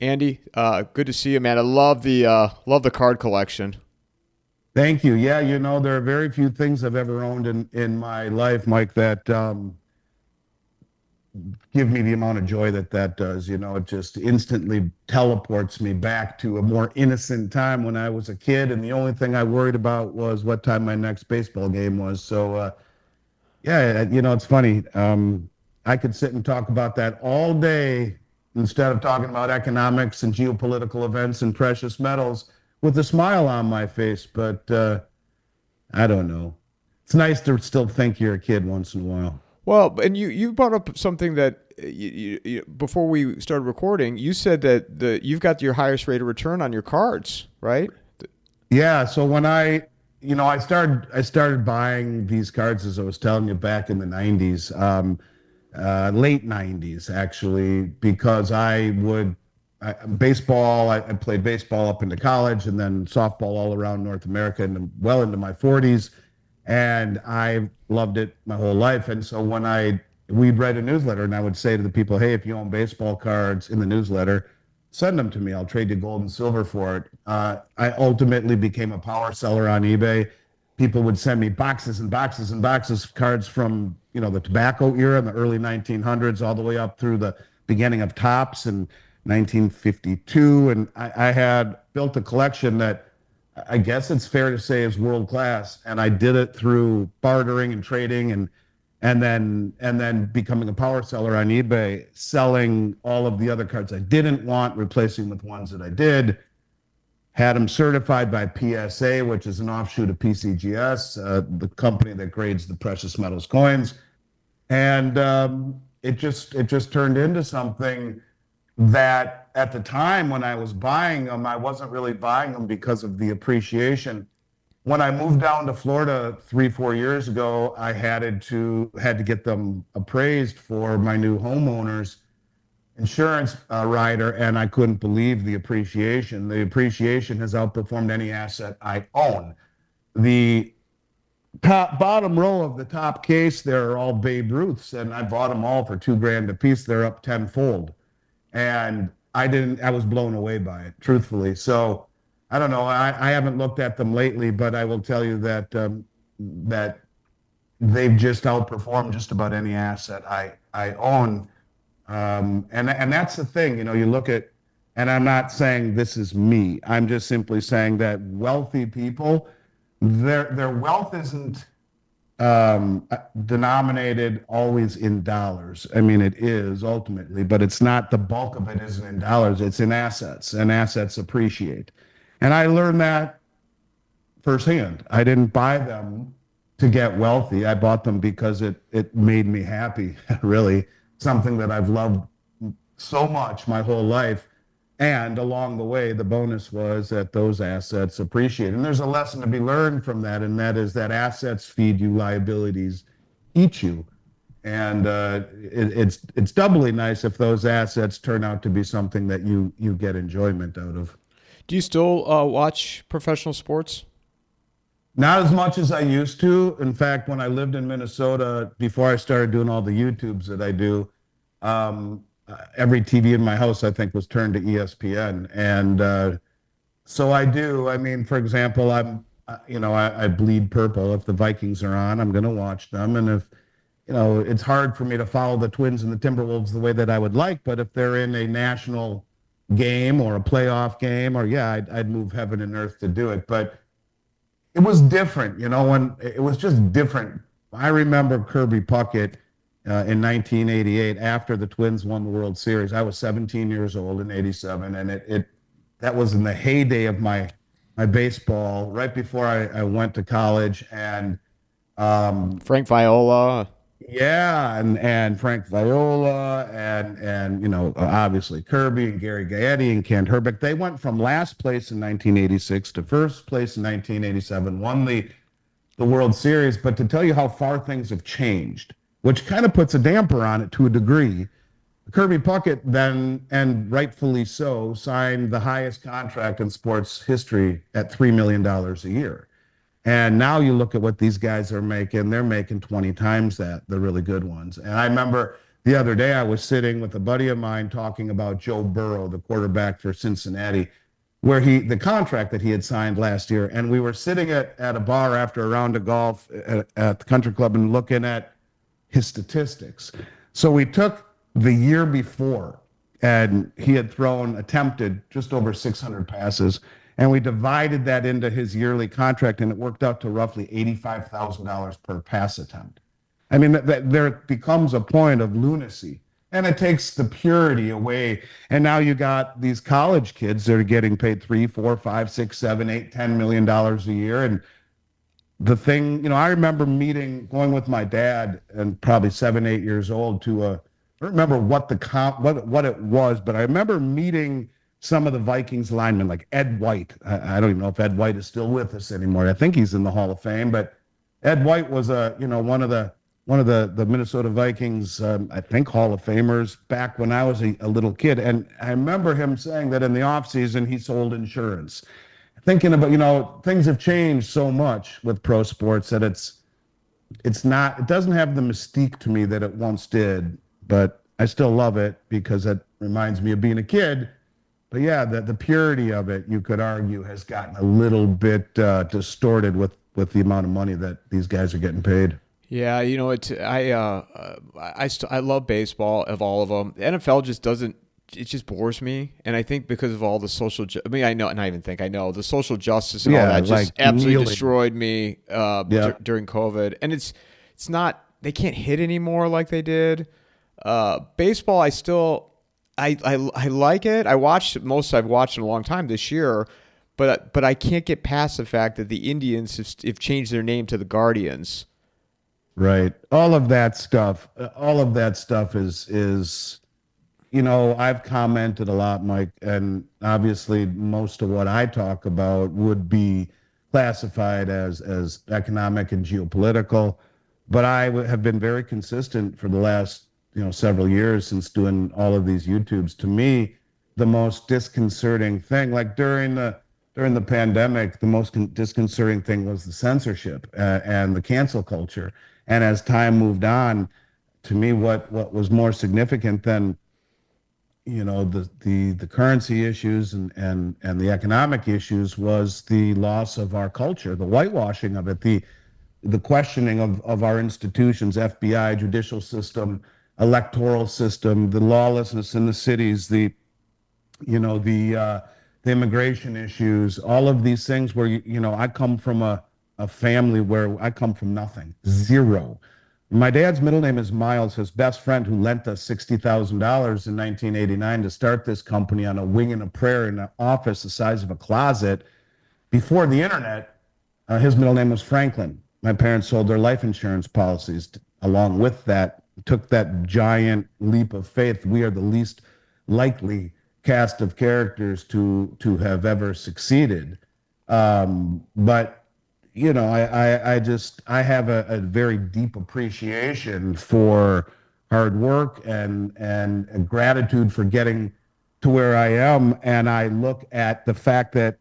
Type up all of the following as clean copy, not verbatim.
Andy, good to see you, man. I love the card collection. Thank you. Yeah, there are very few things I've ever owned in my life, Mike, that give me the amount of joy that does. It just instantly teleports me back to a more innocent time when I was a kid, and the only thing I worried about was what time my next baseball game was. So, yeah, it's funny. I could sit and talk about that all day instead of talking about economics and geopolitical events and precious metals with a smile on my face, but I don't know. It's nice to still think you're a kid once in a while. Well, and you brought up something that before we started recording, you said that you've got your highest rate of return on your cards, right? Yeah, so when I started buying these cards, as I was telling you, back in the 90s, late 90s actually, because I played baseball up into college and then softball all around North America and well into my 40s. And I loved it my whole life. And so we'd write a newsletter, and I would say to the people, hey, if you own baseball cards in the newsletter, send them to me. I'll trade you gold and silver for it. I ultimately became a power seller on eBay. People would send me boxes and boxes and boxes of cards from, the tobacco era in the early 1900s all the way up through the beginning of Topps in 1952. And I had built a collection that I guess it's fair to say is world class. And I did it through bartering and trading and then becoming a power seller on eBay, selling all of the other cards I didn't want, replacing with ones that I did. Had them certified by PSA, which is an offshoot of PCGS, the company that grades the precious metals coins. And it just turned into something that at the time when I was buying them, I wasn't really buying them because of the appreciation. When I moved down to Florida 3, 4 years ago, I had to get them appraised for my new homeowners insurance rider, and I couldn't believe the appreciation. The appreciation has outperformed any asset I own. The bottom row of the top case, they're all Babe Ruths, and I bought them all for 2 grand a piece. They're up tenfold, and I was blown away by it, truthfully. So I don't know. I haven't looked at them lately, but I will tell you that they've just outperformed just about any asset I own. And that's the thing, you look at, and I'm not saying this is me. I'm just simply saying that wealthy people, their wealth isn't denominated always in dollars. I mean, it is ultimately, but it's not, the bulk of it isn't in dollars. It's in assets, and assets appreciate. And I learned that firsthand. I didn't buy them to get wealthy. I bought them because it made me happy, really. Something that I've loved so much my whole life. And along the way, the bonus was that those assets appreciate. And there's a lesson to be learned from that, and that is that assets feed you, liabilities eat you. And it's doubly nice if those assets turn out to be something that you get enjoyment out of. Do you still watch professional sports? Not as much as I used to. In fact, when I lived in Minnesota, before I started doing all the YouTubes that I do, every TV in my house, I think, was turned to ESPN. And so I do. I mean, for example, I bleed purple. If the Vikings are on, I'm going to watch them. And if, it's hard for me to follow the Twins and the Timberwolves the way that I would like. But if they're in a national game or a playoff game, or yeah, I'd move heaven and earth to do it. But it was different, when it was just different. I remember Kirby Puckett in 1988 after the Twins won the World Series. I was 17 years old in 87, and that was in the heyday of my baseball, right before I went to college. And Frank Viola. yeah, and Frank Viola and obviously Kirby and Gary Gaetti and Kent Herbeck. They went from last place in 1986 to first place in 1987, won the World Series. But to tell you how far things have changed, which kind of puts a damper on it to a degree, Kirby Puckett then, and rightfully so, signed the highest contract in sports history at $3 million a year. And now you look at what these guys are making, they're making 20 times that, the really good ones. And I remember the other day I was sitting with a buddy of mine talking about Joe Burrow, the quarterback for Cincinnati, where the contract that he had signed last year. And we were sitting at a bar after a round of golf at the country club and looking at his statistics. So we took the year before, and he had attempted just over 600 passes. And we divided that into his yearly contract, and it worked out to roughly $85,000 per pass attempt. I mean, there becomes a point of lunacy, and it takes the purity away. And now you got these college kids that are getting paid $3, $4, $5, $6, $7, $8, $10 million a year. And the thing, I remember going with my dad, and probably 7, 8 years old, I don't remember what what it was, but I remember meeting some of the Vikings linemen, like Ed White. I don't even know if Ed White is still with us anymore. I think he's in the Hall of Fame, but Ed White was one of the Minnesota Vikings, I think Hall of Famers back when I was a little kid. And I remember him saying that in the offseason he sold insurance. Thinking about, things have changed so much with pro sports that it doesn't have the mystique to me that it once did, but I still love it because it reminds me of being a kid. But yeah, the purity of it, you could argue, has gotten a little bit distorted with the amount of money that these guys are getting paid. Yeah, I love baseball of all of them. The NFL just doesn't. It just bores me, and I think because of all the I know, and I even think I know the social justice and all that just absolutely destroyed me during COVID. And it's not, they can't hit anymore like they did. Baseball, I like it. I've watched in a long time this year, but I can't get past the fact that the Indians have changed their name to the Guardians. Right. All of that stuff is, I've commented a lot, Mike, and obviously most of what I talk about would be classified as economic and geopolitical, but I have been very consistent for the last, several years since doing all of these YouTubes. To me, the most disconcerting thing, like during the pandemic, the most disconcerting thing was the censorship and the cancel culture. And as time moved on, to me, what was more significant than the currency issues and the economic issues was the loss of our culture, the whitewashing of it, the questioning of our institutions, FBI, judicial system, electoral system, the lawlessness in the cities, the immigration issues, all of these things where, I come from a family where I come from nothing, zero. My dad's middle name is Miles. His best friend, who lent us $60,000 in 1989 to start this company on a wing and a prayer in an office the size of a closet before the internet, his middle name was Franklin. My parents sold their life insurance policies along with that, took that giant leap of faith. We are the least likely cast of characters to have ever succeeded. But I have a very deep appreciation for hard work and gratitude for getting to where I am. And I look at the fact that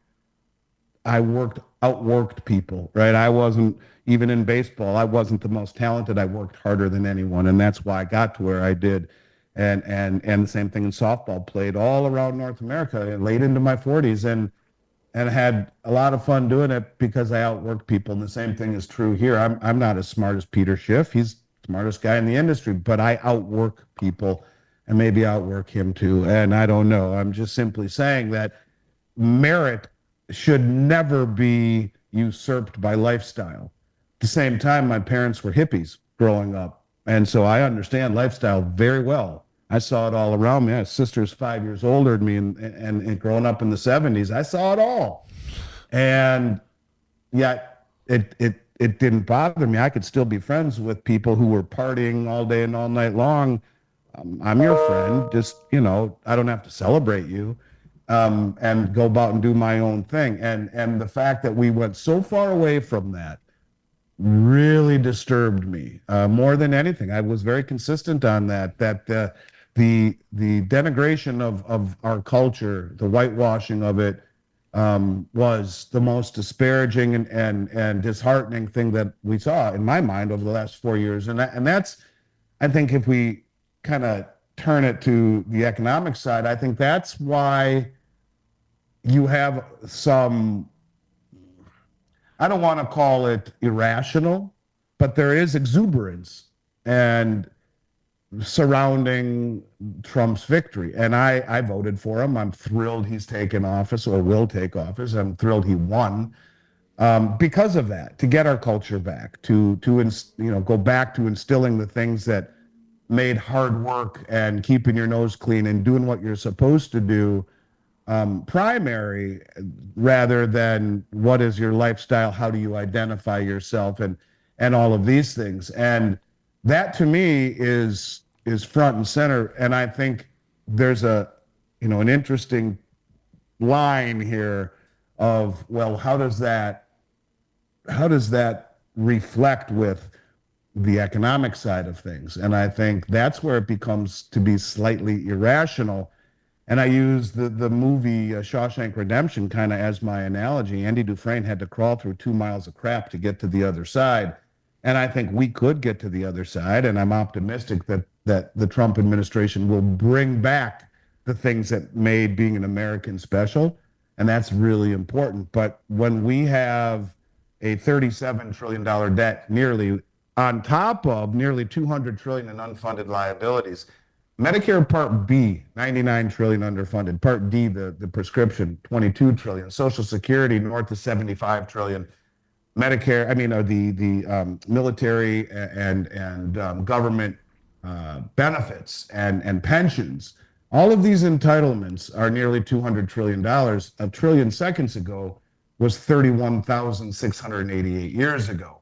I outworked people, right? I wasn't, even in baseball, I wasn't the most talented. I worked harder than anyone. And that's why I got to where I did. And the same thing in softball, played all around North America late into my 40s and had a lot of fun doing it because I outworked people. And the same thing is true here. I'm not as smart as Peter Schiff. He's the smartest guy in the industry, but I outwork people and maybe outwork him too. And I don't know. I'm just simply saying that merit should never be usurped by lifestyle. At the same time, my parents were hippies growing up. And so I understand lifestyle very well. I saw it all around me. My sister's 5 years older than me, and growing up in the 70s, I saw it all. And yet it didn't bother me. I could still be friends with people who were partying all day and all night long. I'm your friend. Just, I don't have to celebrate you, and go about and do my own thing. And the fact that we went so far away from that really disturbed me more than anything. I was very consistent on that the denigration of our culture, the whitewashing of it, was the most disparaging and disheartening thing that we saw in my mind over the last 4 years. And that's, I think, if we kind of turn it to the economic side, I think that's why you have some, I don't want to call it irrational, but there is exuberance and surrounding Trump's victory. And I voted for him. I'm thrilled he's taken office or will take office. I'm thrilled he won because of that, to get our culture back, to go back to instilling the things that made hard work and keeping your nose clean and doing what you're supposed to do primary, rather than what is your lifestyle, how do you identify yourself, and all of these things. And that to me is front and center. And I think there's an interesting line here of, well, how does that reflect with the economic side of things? And I think that's where it becomes to be slightly irrational. And I use the movie Shawshank Redemption kind of as my analogy. Andy Dufresne had to crawl through 2 miles of crap to get to the other side. And I think we could get to the other side. And I'm optimistic that the Trump administration will bring back the things that made being an American special. And that's really important. But when we have a $37 trillion debt, nearly, on top of nearly $200 trillion in unfunded liabilities, Medicare Part B, $99 trillion underfunded. Part D, the prescription, $22 trillion. Social Security, north of $75 trillion. Medicare, the military and government benefits and pensions. All of these entitlements are nearly $200 trillion. A trillion seconds ago was 31,688 years ago.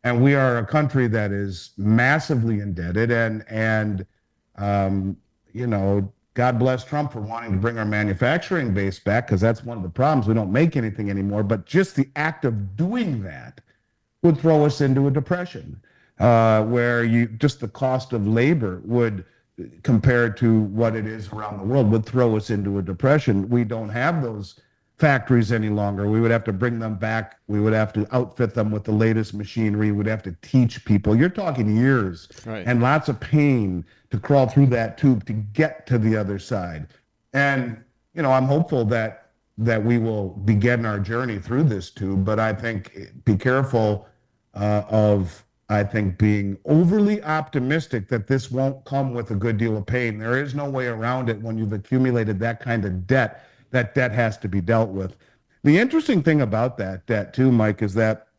And we are a country that is massively indebted, and God bless Trump for wanting to bring our manufacturing base back, because that's one of the problems. We don't make anything anymore. But just the act of doing that would throw us into a depression, where just the cost of labor would, compared to what it is around the world, would throw us into a depression. We don't have those factories any longer. We would have to bring them back. We would have to outfit them with the latest machinery. We'd have to teach people. You're talking years, right, and lots of pain to crawl through that tube to get to the other side. And, I'm hopeful that we will begin our journey through this tube, but I think be careful of being overly optimistic that this won't come with a good deal of pain. There is no way around it when you've accumulated that kind of debt. That debt has to be dealt with. The interesting thing about that debt too, Mike, is that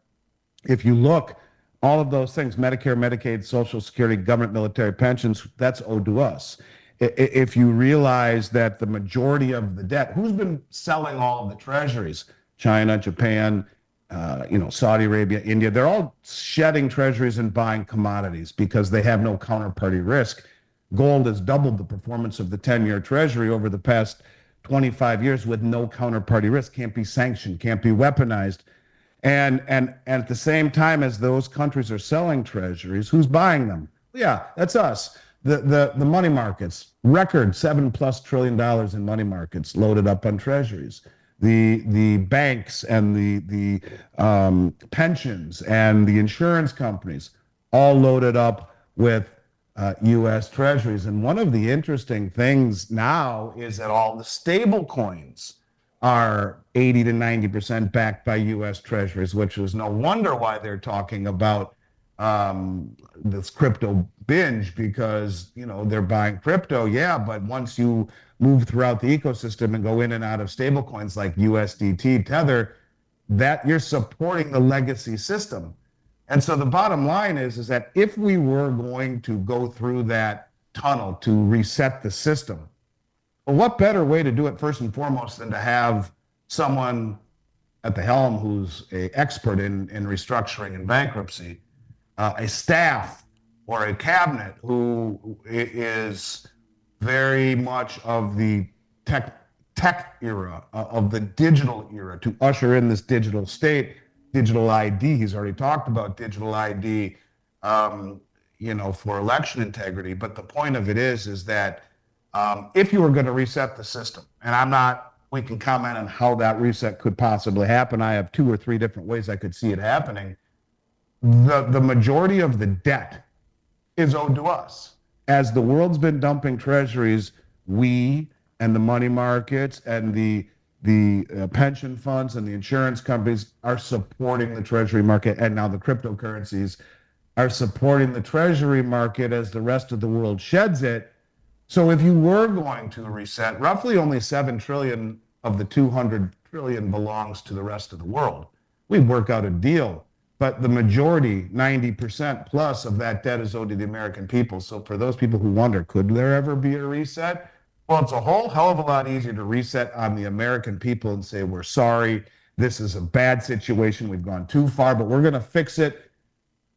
if you look, all of those things, Medicare, Medicaid, Social Security, government, military pensions, that's owed to us. If you realize that the majority of the debt, who's been selling all of the treasuries? China, Japan, Saudi Arabia, India, they're all shedding treasuries and buying commodities because they have no counterparty risk. Gold has doubled the performance of the 10-year treasury over the past 25 years with no counterparty risk, can't be sanctioned, can't be weaponized. And at the same time as those countries are selling treasuries, who's buying them? Yeah, that's us. The money markets, record $7+ trillion in money markets loaded up on treasuries. The banks and the pensions and the insurance companies all loaded up with U.S. treasuries. And one of the interesting things now is that all the stable coins are 80 to 90% backed by U.S. treasuries, which is no wonder why they're talking about this crypto binge, because they're buying crypto, yeah, but once you move throughout the ecosystem and go in and out of stable coins like USDT, Tether, that you're supporting the legacy system. And so the bottom line is that if we were going to go through that tunnel to reset the system, well, what better way to do it first and foremost than to have someone at the helm who's an expert in restructuring and bankruptcy, a staff or a cabinet who is very much of the tech era, of the digital era, to usher in this digital state. Digital ID, he's already talked about digital ID, for election integrity. But the point of it is that if you were going to reset the system, and we can comment on how that reset could possibly happen. I have 2 or 3 different ways I could see it happening. The majority of the debt is owed to us. as the world's been dumping treasuries, we and the money markets and the pension funds and the insurance companies are supporting the treasury market, and now the cryptocurrencies are supporting the treasury market as the rest of the world sheds it. So if you were going to reset, roughly only 7 trillion of the 200 trillion belongs to the rest of the world. We'd work out a deal, but the majority, 90% plus of that debt is owed to the American people. So for those people who wonder, could there ever be a reset? Well, it's a whole hell of a lot easier to reset on the American people and say, we're sorry, this is a bad situation, we've gone too far, but we're going to fix it.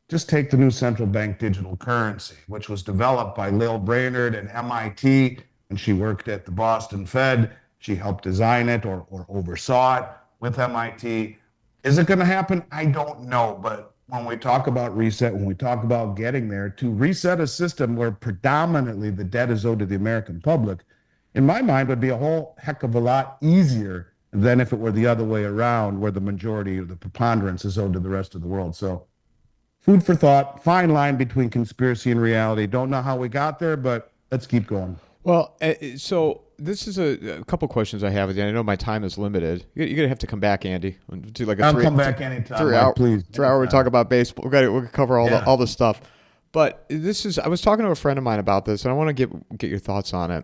Just take the new central bank digital currency, which was developed by Lil Brainerd and MIT, and she worked at the Boston Fed. She helped design it or oversaw it with MIT. Is it going to happen? I don't know. But when we talk about reset, when we talk about getting there, to reset a system where predominantly the debt is owed to the American public, in my mind, would be a whole heck of a lot easier than if it were the other way around, where the majority or the preponderance is owed to the rest of the world. So food for thought, fine line between conspiracy and reality. Don't know how we got there, but let's keep going. Well, so this is a couple questions I have with you. I know my time is limited. You're going to have to come back, Andy. Do like I'll come back anytime. 3 hour, please. 3 hour, we talk about baseball. We'll cover all the stuff. But I was talking to a friend of mine about this, and I want to get your thoughts on it.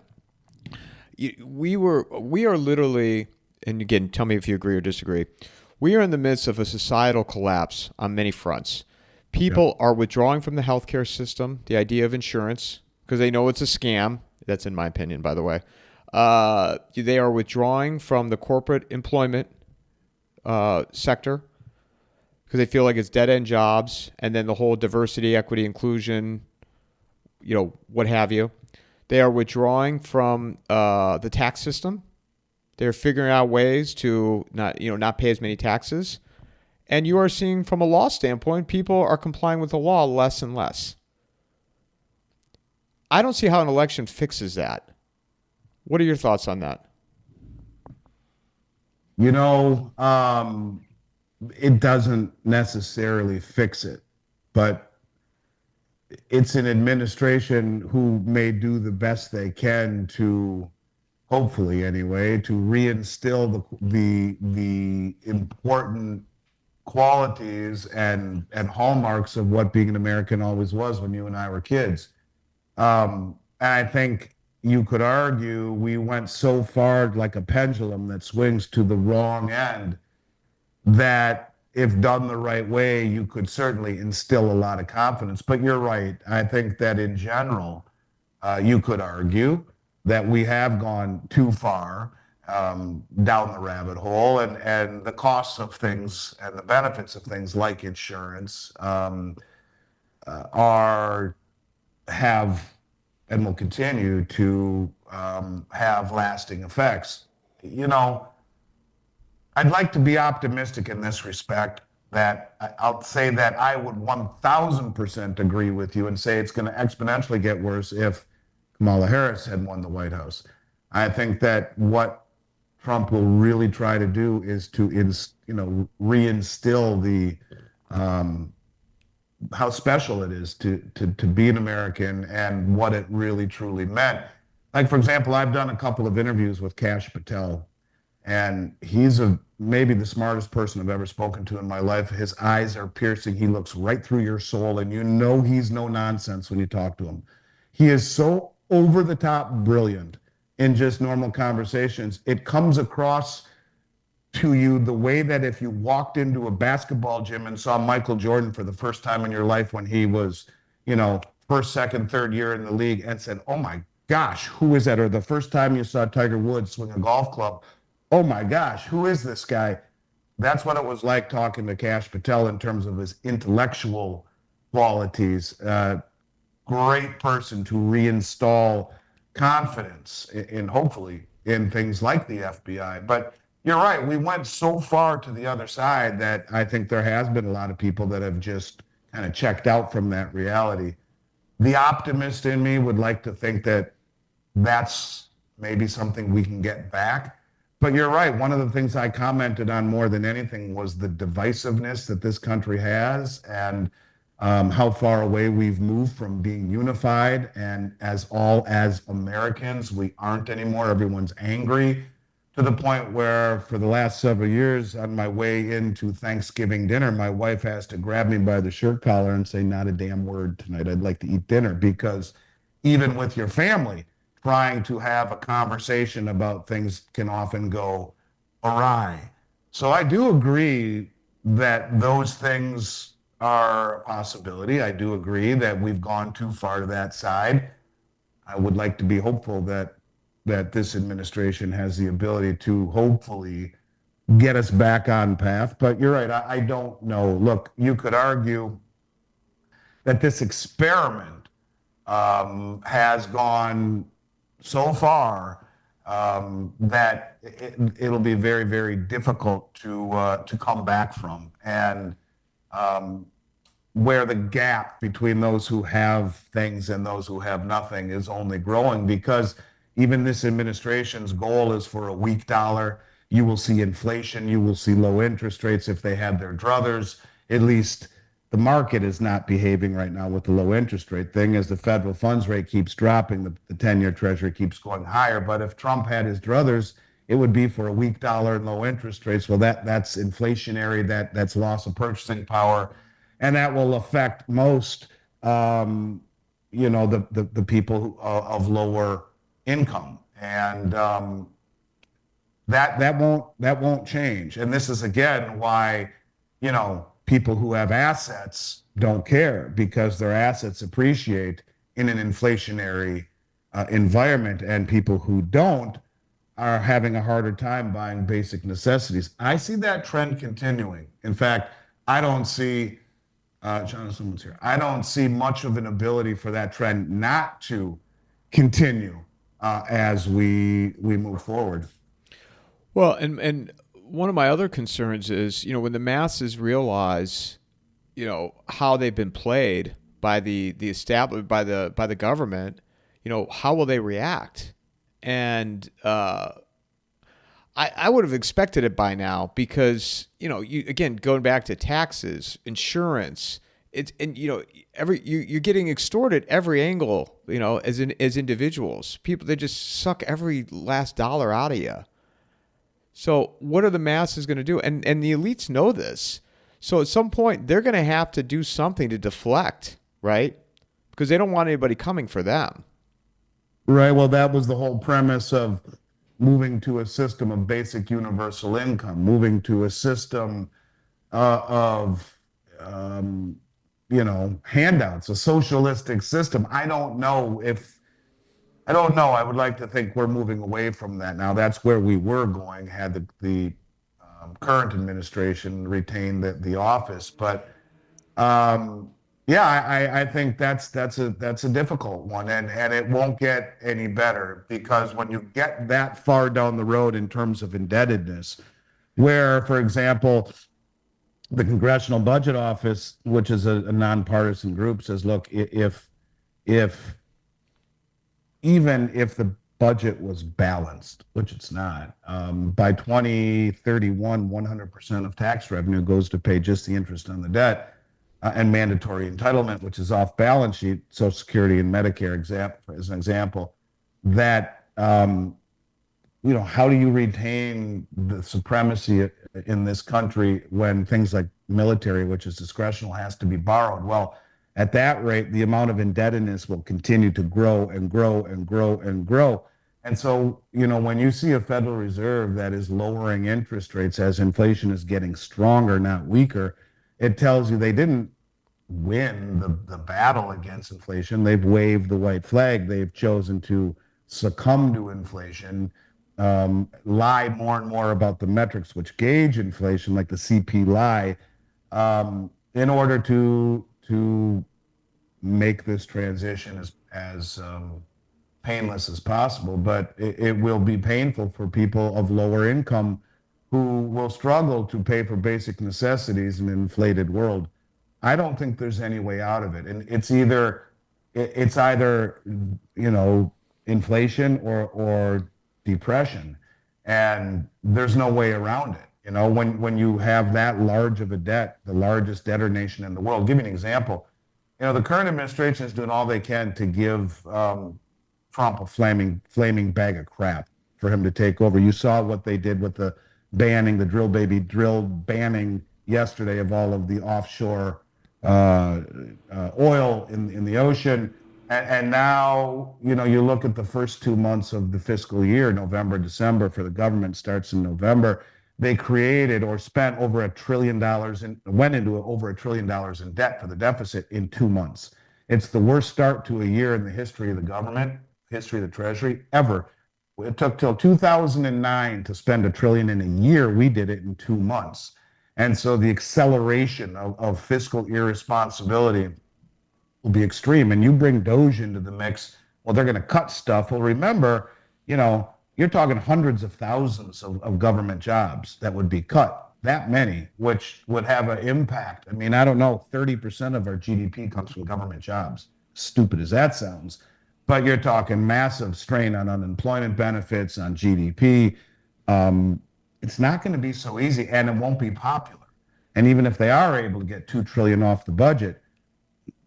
We are literally, and again, tell me if you agree or disagree. We are in the midst of a societal collapse on many fronts. People are withdrawing from the healthcare system, the idea of insurance, because they know it's a scam. That's in my opinion, by the way. They are withdrawing from the corporate employment sector because they feel like it's dead-end jobs, and then the whole diversity, equity, inclusion, what have you. They are withdrawing from the tax system. They're figuring out ways to not pay as many taxes. And you are seeing, from a law standpoint, people are complying with the law less and less. I don't see how an election fixes that. What are your thoughts on that? It doesn't necessarily fix it, but it's an administration who may do the best they can to, hopefully anyway, to reinstill the important qualities and hallmarks of what being an American always was when you and I were kids. And I think you could argue we went so far like a pendulum that swings to the wrong end that if done the right way, you could certainly instill a lot of confidence. But you're right. I think that in general, you could argue that we have gone too far down the rabbit hole, and the costs of things and the benefits of things like insurance have and will continue to have lasting effects. I'd like to be optimistic in this respect, that I'll say that I would 1,000% agree with you and say it's going to exponentially get worse if Kamala Harris had won the White House. I think that what Trump will really try to do is to reinstill the how special it is to be an American and what it really truly meant. Like, for example, I've done a couple of interviews with Kash Patel, and he's maybe the smartest person I've ever spoken to in my life. His eyes are piercing. He looks right through your soul, and he's no nonsense when you talk to him. He is so over the top brilliant in just normal conversations. It comes across to you the way that if you walked into a basketball gym and saw Michael Jordan for the first time in your life when he was, first, second, third year in the league, and said, oh my gosh, who is that? Or the first time you saw Tiger Woods swing a golf club, oh my gosh, who is this guy? That's what it was like talking to Kash Patel in terms of his intellectual qualities. Great person to reinstall confidence hopefully in things like the FBI. But you're right, we went so far to the other side that I think there has been a lot of people that have just kind of checked out from that reality. The optimist in me would like to think that that's maybe something we can get back. But you're right, one of the things I commented on more than anything was the divisiveness that this country has. And how far away we've moved from being unified, and as Americans, we aren't anymore. Everyone's angry to the point where for the last several years on my way into Thanksgiving dinner, my wife has to grab me by the shirt collar and say, not a damn word tonight. I'd like to eat dinner, because even with your family, trying to have a conversation about things can often go awry. So I do agree that those things are a possibility. I do agree that we've gone too far to that side. I would like to be hopeful that this administration has the ability to hopefully get us back on path. But you're right. I don't know. Look, you could argue that this experiment has gone so far that it'll be very, very difficult to come back from, and where the gap between those who have things and those who have nothing is only growing, because even this administration's goal is for a weak dollar. You will see inflation, you will see low interest rates if they had their druthers. At least the market is not behaving right now with the low interest rate thing. As the federal funds rate keeps dropping, the 10-year treasury keeps going higher. But if Trump had his druthers, it would be for a weak dollar and low interest rates. Well, that's inflationary, that's loss of purchasing power, and that will affect most, the people of lower income, and that won't change. And this is again why, people who have assets don't care, because their assets appreciate in an inflationary environment, and people who don't are having a harder time buying basic necessities. I see that trend continuing. In fact, I don't see, John, someone's here. I don't see much of an ability for that trend not to continue as we move forward. Well, and one of my other concerns is, when the masses realize, how they've been played by the established by the government, how will they react? And I would have expected it by now, because again, going back to taxes, insurance, you're getting extorted every angle, as individuals. People, they just suck every last dollar out of you. So what are the masses going to do? And the elites know this. So at some point, they're going to have to do something to deflect, right? Because they don't want anybody coming for them. Right. Well, that was the whole premise of moving to a system of basic universal income, moving to a system of, handouts, a socialistic system. I don't know. I would like to think we're moving away from that now. That's where we were going had the current administration retained the office. But I think that's a difficult one, and it won't get any better, because when you get that far down the road in terms of indebtedness, where, for example, the Congressional Budget Office, which is a nonpartisan group, says, look, if even if the budget was balanced, which it's not, by 2031, 100% of tax revenue goes to pay just the interest on the debt, and mandatory entitlement, which is off balance sheet, Social Security and Medicare as an example, that, how do you retain the supremacy in this country when things like military, which is discretional, has to be borrowed? Well, at that rate, the amount of indebtedness will continue to grow and grow and grow and grow. And so, when you see a Federal Reserve that is lowering interest rates as inflation is getting stronger, not weaker, it tells you they didn't win the battle against inflation. They've waved the white flag. They've chosen to succumb to inflation, lie more and more about the metrics which gauge inflation, like the CPI, in order to make this transition as painless as possible. But it will be painful for people of lower income who will struggle to pay for basic necessities in an inflated world. I don't think there's any way out of it. And it's either inflation or depression. And there's no way around it. when you have that large of a debt, the largest debtor nation in the world. I'll give you an example. The current administration is doing all they can to give Trump a flaming bag of crap for him to take over. You saw what they did with the drill banning yesterday of all of the offshore oil in the ocean. And now, you look at the first 2 months of the fiscal year, November, December for the government starts in November. They created or spent over $1 trillion went into over $1 trillion in debt for the deficit in 2 months. It's the worst start to a year in the history of the government, history of the Treasury ever. It took till 2009 to spend $1 trillion in a year. We did it in 2 months. And so the acceleration of fiscal irresponsibility will be extreme. And you bring DOJ into the mix, well, they're going to cut stuff. Well, remember, you're talking hundreds of thousands of government jobs that would be cut, that many, which would have an impact. I mean, I don't know, 30% of our GDP comes from government jobs. Stupid as that sounds. But you're talking massive strain on unemployment benefits, on GDP. It's not going to be so easy, and it won't be popular. And even if they are able to get $2 trillion off the budget,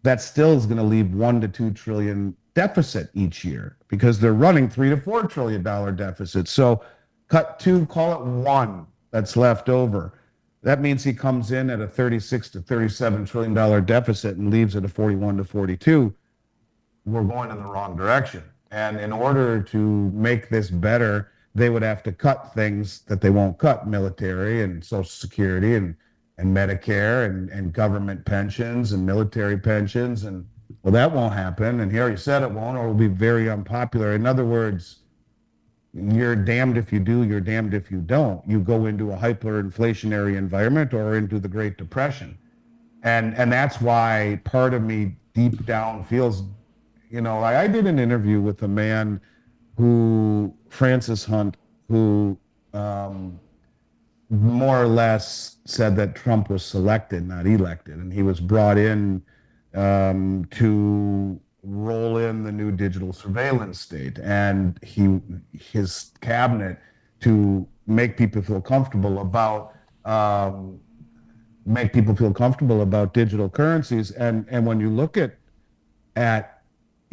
that still is going to leave $1 to $2 trillion deficit each year because they're running $3 to $4 trillion deficit. So cut 2, call it 1 that's left over. That means he comes in at a $36 to $37 trillion deficit and leaves at a 41 to 42. We're going in the wrong direction. And in order to make this better, they would have to cut things that they won't cut, military and Social Security and Medicare and government pensions and military pensions. And well, that won't happen. And he already said it won't, or it will be very unpopular. In other words, you're damned if you do, you're damned if you don't. You go into a hyperinflationary environment or into the Great Depression. And that's why part of me deep down feels, I did an interview with a man Francis Hunt, who more or less said that Trump was selected, not elected. And he was brought in to roll in the new digital surveillance state, and his cabinet to make people feel comfortable about digital currencies. And when you look at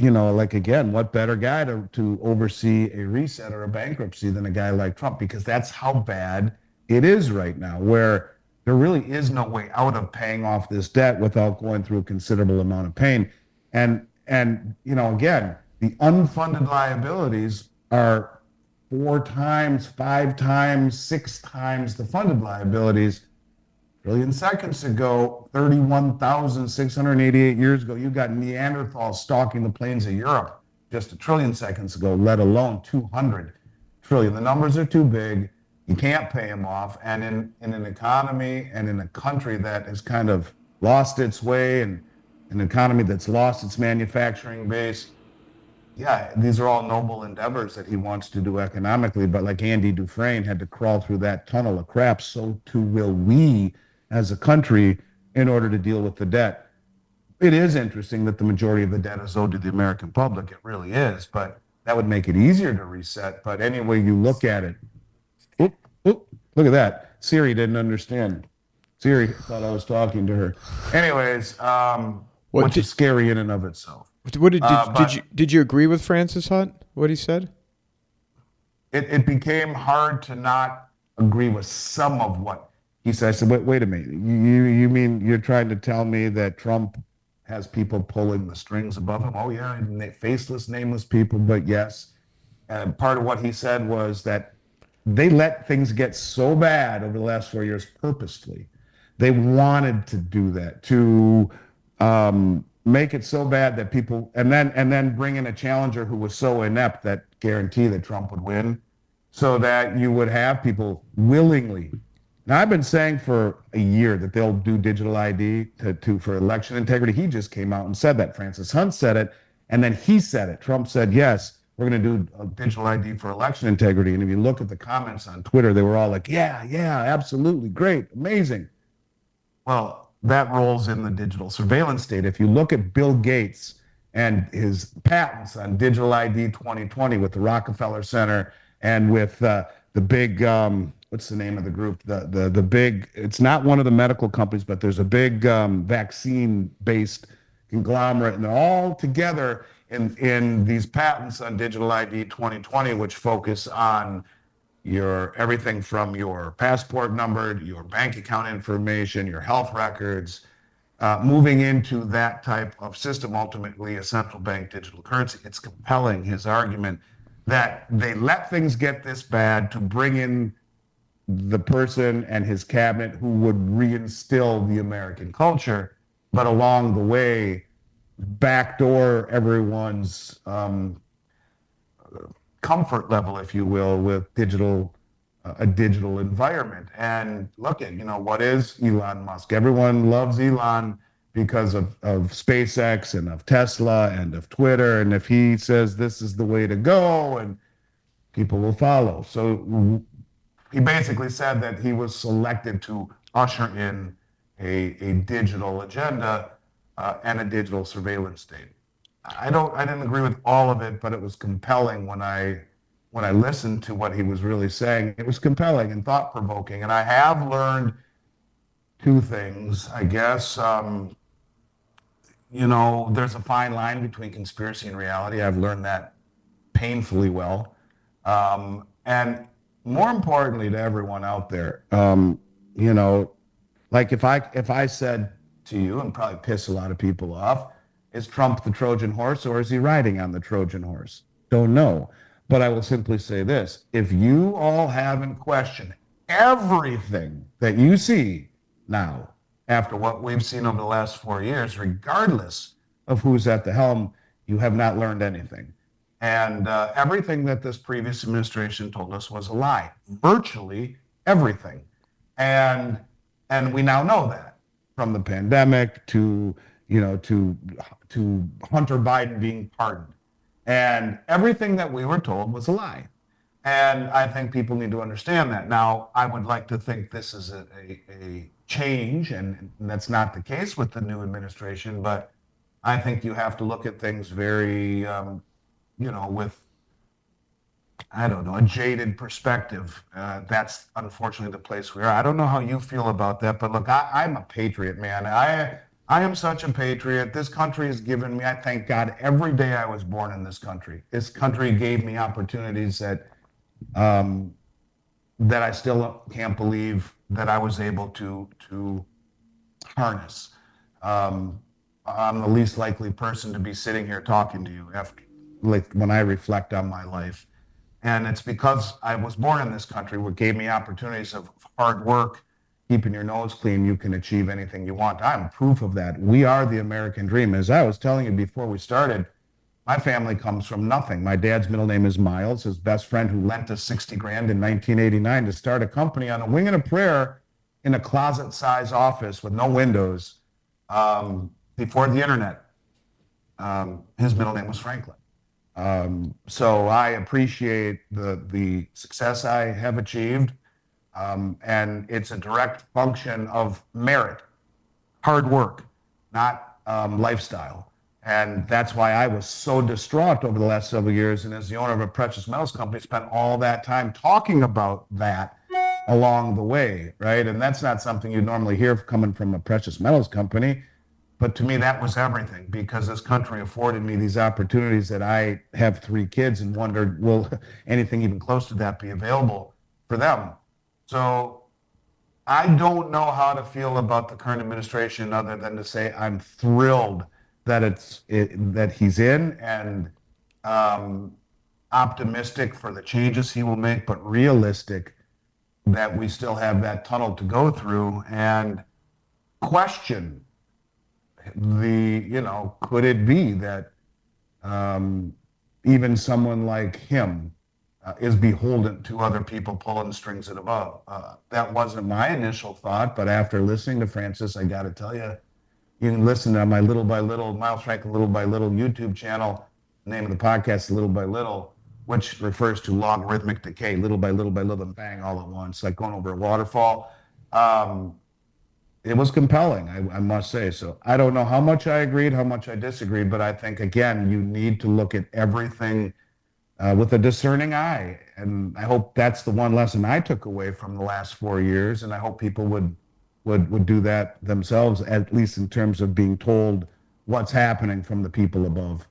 like, again, what better guy to oversee a reset or a bankruptcy than a guy like Trump? Because that's how bad it is right now, where there really is no way out of paying off this debt without going through a considerable amount of pain. And again, the unfunded liabilities are 4 times, 5 times, 6 times the funded liabilities. Trillion seconds ago, 31,688 years ago, you got Neanderthals stalking the plains of Europe just 1 trillion seconds ago, let alone 200 trillion. The numbers are too big. You can't pay them off. And in an economy and in a country that has kind of lost its way, and an economy that's lost its manufacturing base, yeah, these are all noble endeavors that he wants to do economically. But like Andy Dufresne had to crawl through that tunnel of crap, so too will we as a country in order to deal with the debt. It is interesting that the majority of the debt is owed to the American public. It really is, but that would make it easier to reset. But any way you look at it, look at that. Siri didn't understand. Siri thought I was talking to her. Anyways, which is scary in and of itself. Did you agree with Francis Hunt, what he said? It became hard to not agree with some of what he said. I said, wait a minute. You mean you're trying to tell me that Trump has people pulling the strings above him? Oh, yeah, faceless, nameless people, but yes. And part of what he said was that they let things get so bad over the last 4 years purposely. They wanted to do that, to make it so bad that people, and then bring in a challenger who was so inept that guaranteed that Trump would win, so that you would have people willingly. Now, I've been saying for a year that they'll do digital ID for election integrity. He just came out and said that. Francis Hunt said it, and then he said it. Trump said, yes, we're going to do a digital ID for election integrity. And if you look at the comments on Twitter, they were all like, yeah, absolutely, great, amazing. Well, that rolls in the digital surveillance state. If you look at Bill Gates and his patents on digital ID 2020 with the Rockefeller Center and with the big what's the name of the group? The big, it's not one of the medical companies, but there's a big vaccine based conglomerate, and they're all together in these patents on digital ID 2020, which focus on your everything from your passport number, your bank account information, your health records, moving into that type of system, ultimately a central bank digital currency. It's compelling, his argument, that they let things get this bad to bring in the person and his cabinet who would reinstill the American culture, but along the way, backdoor everyone's comfort level, if you will, with a digital environment. And look at, what is Elon Musk? Everyone loves Elon because of SpaceX and of Tesla and of Twitter. And if he says this is the way to go, and people will follow. So he basically said that he was selected to usher in a digital agenda and a digital surveillance state. I didn't agree with all of it, but it was compelling when I listened to what he was really saying. It was compelling and thought provoking. And I have learned two things, I guess. There's a fine line between conspiracy and reality. I've learned that painfully well. And more importantly to everyone out there, like if I said to you, and probably piss a lot of people off, is Trump the Trojan horse, or is he riding on the Trojan horse? Don't know. But I will simply say this. If you all haven't questioned everything that you see now, after what we've seen over the last 4 years, regardless of who's at the helm, you have not learned anything. And everything that this previous administration told us was a lie. Virtually everything. And we now know that, from the pandemic to Hunter Biden being pardoned. And everything that we were told was a lie. And I think people need to understand that. Now, I would like to think this is a change, and that's not the case with the new administration, but I think you have to look at things very, with, I don't know, a jaded perspective. That's unfortunately the place we are. I don't know how you feel about that, but look, I'm a patriot, man. I am such a patriot. This country has given me, I thank God, every day I was born in this country. This country gave me opportunities that I still can't believe that I was able to harness. I'm the least likely person to be sitting here talking to you when I reflect on my life. And it's because I was born in this country, what gave me opportunities of hard work, keeping your nose clean. You can achieve anything you want. I'm proof of that. We are the American dream. As I was telling you before we started, my family comes from nothing. My dad's middle name is Miles. His best friend, who lent us 60 grand in 1989 to start a company on a wing and a prayer in a closet-sized office with no windows before the internet. His middle name was Franklin. So I appreciate the success I have achieved. And it's a direct function of merit, hard work, not lifestyle. And that's why I was so distraught over the last several years. And as the owner of a precious metals company, spent all that time talking about that along the way, right? And that's not something you normally hear coming from a precious metals company. But to me, that was everything, because this country afforded me these opportunities that I have 3 kids and wondered, will anything even close to that be available for them? So I don't know how to feel about the current administration other than to say I'm thrilled that that he's in, and optimistic for the changes he will make, but realistic that we still have that tunnel to go through, and question could it be that even someone like him is beholden to other people pulling strings at above. That wasn't my initial thought, but after listening to Francis, I got to tell you, you can listen to my Little by Little, Miles Franklin Little by Little YouTube channel. The name of the podcast is Little by Little, which refers to logarithmic decay, little by little by little, and bang, all at once, like going over a waterfall. It was compelling, I must say. So I don't know how much I agreed, how much I disagreed, but I think, again, you need to look at everything with a discerning eye. And I hope that's the one lesson I took away from the last 4 years. And I hope people would do that themselves, at least in terms of being told what's happening from the people above.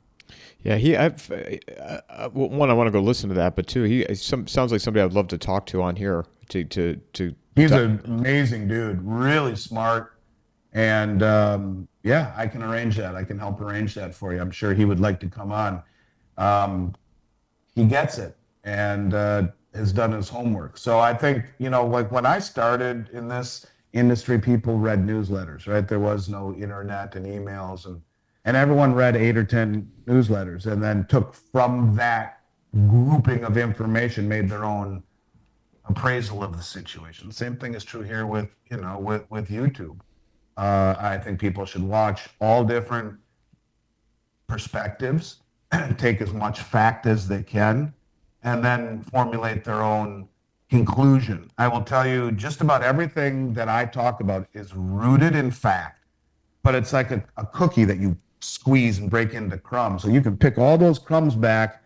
Yeah, one, I want to go listen to that, but two, sounds like somebody I'd love to talk to on here to. He's an amazing dude, really smart, and yeah, I can arrange that. I can help arrange that for you. I'm sure he would like to come on. He gets it and has done his homework. So I think, like when I started in this industry, people read newsletters, right? There was no internet and emails, and everyone read 8 or 10 newsletters and then took from that grouping of information, made their own appraisal of the situation. The same thing is true here with YouTube. I think people should watch all different perspectives, take as much fact as they can, and then formulate their own conclusion. I will tell you, just about everything that I talk about is rooted in fact, but it's like a cookie that you squeeze and break into crumbs. So you can pick all those crumbs back,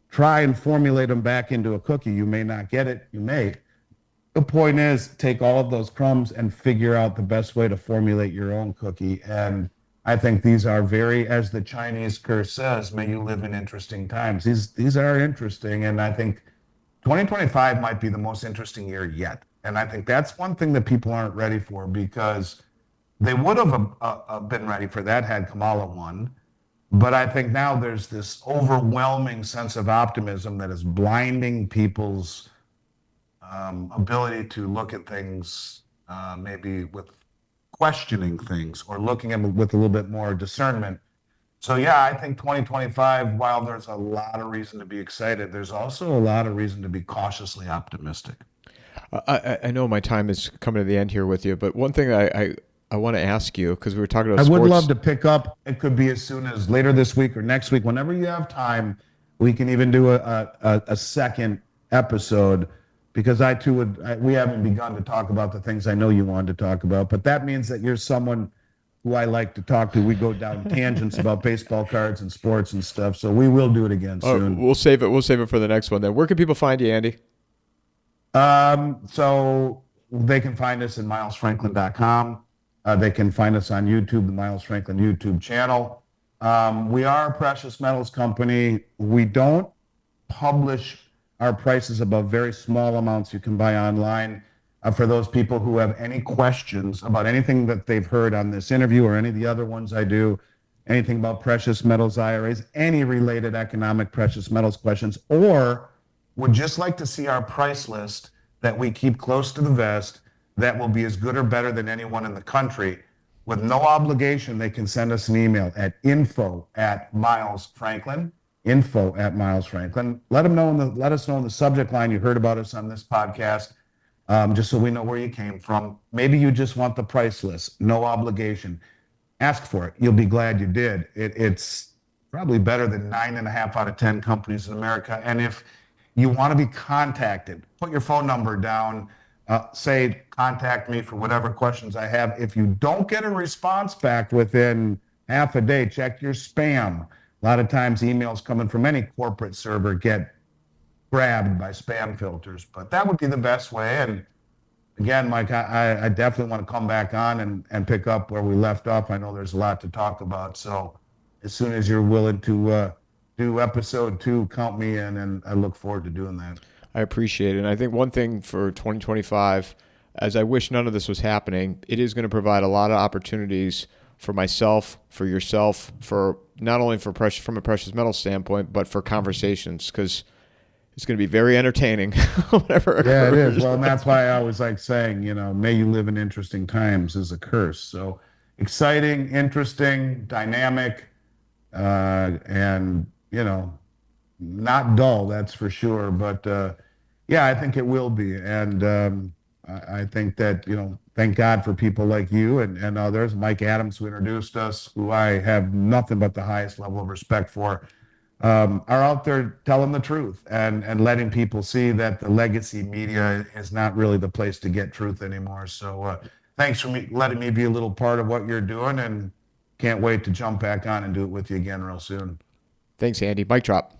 try and formulate them back into a cookie. You may not get it, you may. The point is, take all of those crumbs and figure out the best way to formulate your own cookie. And I think these are very, as the Chinese curse says, may you live in interesting times. These are interesting, and I think 2025 might be the most interesting year yet. And I think that's one thing that people aren't ready for, because they would have been ready for that had Kamala won. But I think now there's this overwhelming sense of optimism that is blinding people's ability to look at things maybe with questioning things or looking at them with a little bit more discernment. So yeah, I think 2025, while there's a lot of reason to be excited, there's also a lot of reason to be cautiously optimistic. I know my time is coming to the end here with you, but one thing I want to ask you, because we were talking about sports. I would love to pick up. It could be as soon as later this week or next week, whenever you have time. We can even do a second episode, because I too we haven't begun to talk about the things I know you wanted to talk about, but that means that you're someone who I like to talk to. We go down tangents about baseball cards and sports and stuff, so we will do it again soon. We'll save it for the next one then. Where can people find you, Andy? So they can find us at milesfranklin.com. They can find us on YouTube, the Miles Franklin YouTube channel. We are a precious metals company. We don't publish our prices above very small amounts you can buy online. For those people who have any questions about anything that they've heard on this interview or any of the other ones I do, anything about precious metals IRAs, any related economic precious metals questions, or would just like to see our price list that we keep close to the vest, that will be as good or better than anyone in the country, with no obligation, they can send us an email at info@milesfranklin, info@milesfranklin. Let us know in the subject line you heard about us on this podcast, just so we know where you came from. Maybe you just want the price list, no obligation. Ask for it. You'll be glad you did. It's probably better than 9.5 out of 10 companies in America. And if you want to be contacted, put your phone number down. Say, contact me for whatever questions I have. If you don't get a response back within half a day, check your spam. A lot of times emails coming from any corporate server get grabbed by spam filters, but that would be the best way. And again, Mike, I definitely want to come back on and pick up where we left off. I know there's a lot to talk about. So as soon as you're willing to do episode 2, count me in, and I look forward to doing that. I appreciate it. And I think one thing for 2025, as I wish none of this was happening, it is going to provide a lot of opportunities for myself, for yourself, for not only from a precious metal standpoint, but for conversations, because it's going to be very entertaining whatever occurs. Yeah, it is. Well, and that's why I always like saying, may you live in interesting times is a curse. So exciting, interesting, dynamic, and, not dull, that's for sure. But yeah, I think it will be. And I think that, thank God for people like you and others, Mike Adams, who introduced us, who I have nothing but the highest level of respect for, are out there telling the truth and letting people see that the legacy media is not really the place to get truth anymore. So thanks for letting me be a little part of what you're doing, and can't wait to jump back on and do it with you again real soon. Thanks, Andy. Mic drop.